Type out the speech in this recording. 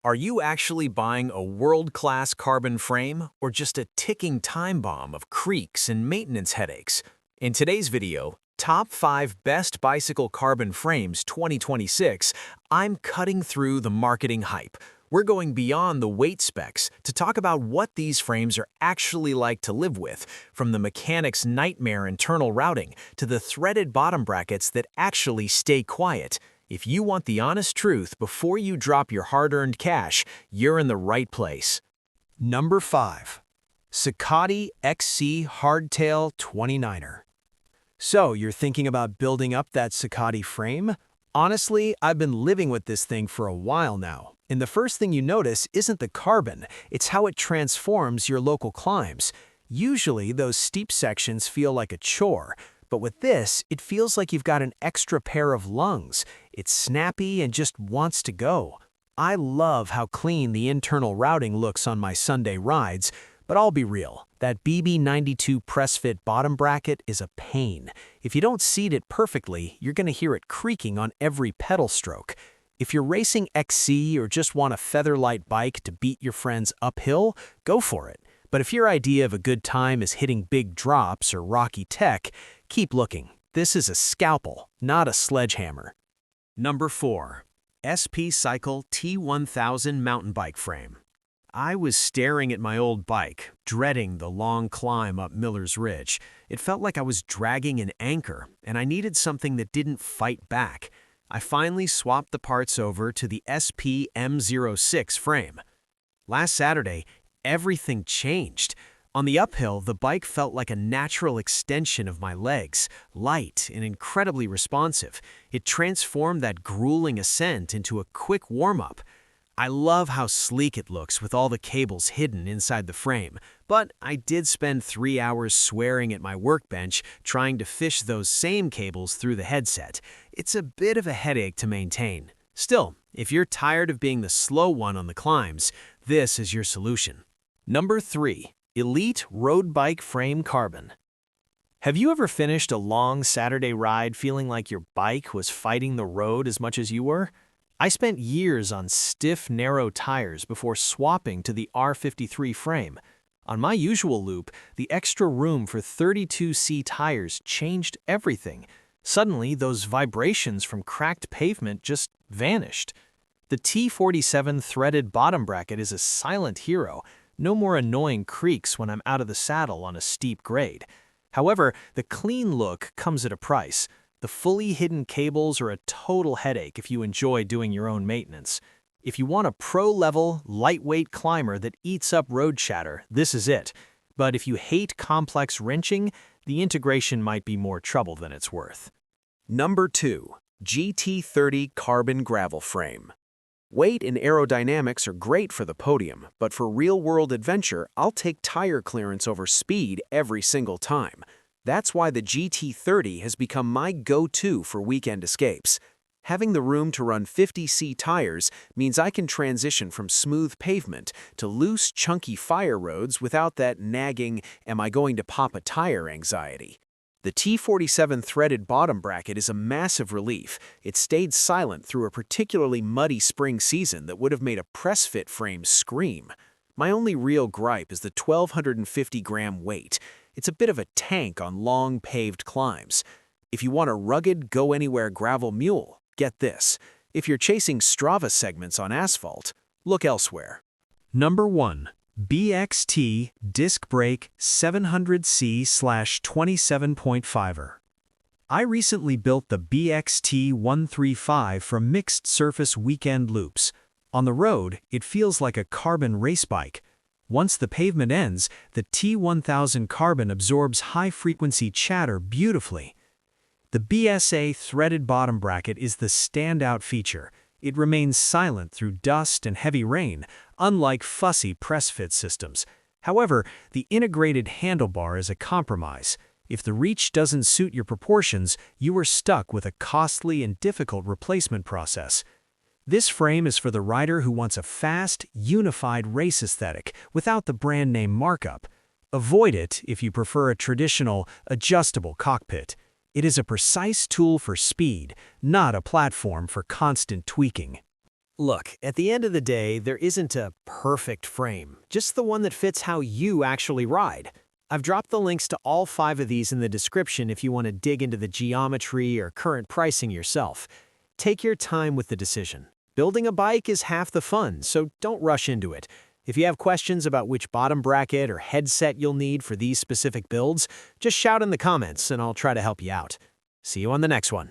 Are you actually buying a world-class carbon frame or just a ticking time bomb of creaks and maintenance headaches? In today's video, Top 5 Best Bicycle Carbon Frames 2026, I'm cutting through the marketing hype. We're going beyond the weight specs to talk about what these frames are actually like to live with, from the mechanic's nightmare internal routing to the threaded bottom brackets that actually stay quiet. If you want the honest truth before you drop your hard-earned cash, you're in the right place. Number 5. Sakati XC Hardtail 29er. So, you're thinking about building up that Sakati frame? Honestly, I've been living with this thing for a while now, and the first thing you notice isn't the carbon, it's how it transforms your local climbs. Usually, those steep sections feel like a chore, but with this, it feels like you've got an extra pair of lungs. It's snappy and just wants to go. I love how clean the internal routing looks on my Sunday rides, but I'll be real, that BB92 press-fit bottom bracket is a pain. If you don't seat it perfectly, you're going to hear it creaking on every pedal stroke. If you're racing XC or just want a featherlight bike to beat your friends uphill, go for it. But if your idea of a good time is hitting big drops or rocky tech, keep looking. This is a scalpel, not a sledgehammer. Number 4. SP Cycle T1000 Mountain Bike Frame. I was staring at my old bike, dreading the long climb up Miller's Ridge. It felt like I was dragging an anchor, and I needed something that didn't fight back. I finally swapped the parts over to the SP M06 frame. Last Saturday, everything changed. On the uphill, the bike felt like a natural extension of my legs, light and incredibly responsive. It transformed that grueling ascent into a quick warm-up. I love how sleek it looks with all the cables hidden inside the frame, but I did spend 3 hours swearing at my workbench trying to fish those same cables through the headset. It's a bit of a headache to maintain. Still, if you're tired of being the slow one on the climbs, this is your solution. Number 3. Elite Road Bike Frame Carbon. Have you ever finished a long Saturday ride feeling like your bike was fighting the road as much as you were? I spent years on stiff, narrow tires before swapping to the R53 frame. On my usual loop, the extra room for 32C tires changed everything. Suddenly, those vibrations from cracked pavement just vanished. The T47 threaded bottom bracket is a silent hero. No more annoying creaks when I'm out of the saddle on a steep grade. However, the clean look comes at a price. The fully hidden cables are a total headache if you enjoy doing your own maintenance. If you want a pro-level, lightweight climber that eats up road chatter, this is it. But if you hate complex wrenching, the integration might be more trouble than it's worth. Number 2. GT30 Carbon Gravel Frame. Weight and aerodynamics are great for the podium, but for real-world adventure, I'll take tire clearance over speed every single time. That's why the GT30 has become my go-to for weekend escapes. Having the room to run 50C tires means I can transition from smooth pavement to loose, chunky fire roads without that nagging, am I going to pop a tire anxiety. The T47 threaded bottom bracket is a massive relief. It stayed silent through a particularly muddy spring season that would have made a press-fit frame scream. My only real gripe is the 1,250-gram weight. It's a bit of a tank on long, paved climbs. If you want a rugged, go-anywhere gravel mule, get this. If you're chasing Strava segments on asphalt, look elsewhere. Number 1. BXT Disc Brake 700C/27.5er. I recently built the BXT 135 from mixed surface weekend loops. On the road, it feels like a carbon race bike. Once the pavement ends, the T1000 carbon absorbs high-frequency chatter beautifully. The BSA threaded bottom bracket is the standout feature. It remains silent through dust and heavy rain, unlike fussy press-fit systems. However, the integrated handlebar is a compromise. If the reach doesn't suit your proportions, you are stuck with a costly and difficult replacement process. This frame is for the rider who wants a fast, unified race aesthetic without the brand name markup. Avoid it if you prefer a traditional, adjustable cockpit. It is a precise tool for speed, not a platform for constant tweaking. Look, at the end of the day, there isn't a perfect frame, just the one that fits how you actually ride. I've dropped the links to all 5 of these in the description if you want to dig into the geometry or current pricing yourself. Take your time with the decision. Building a bike is half the fun, so don't rush into it. If you have questions about which bottom bracket or headset you'll need for these specific builds, just shout in the comments and I'll try to help you out. See you on the next one.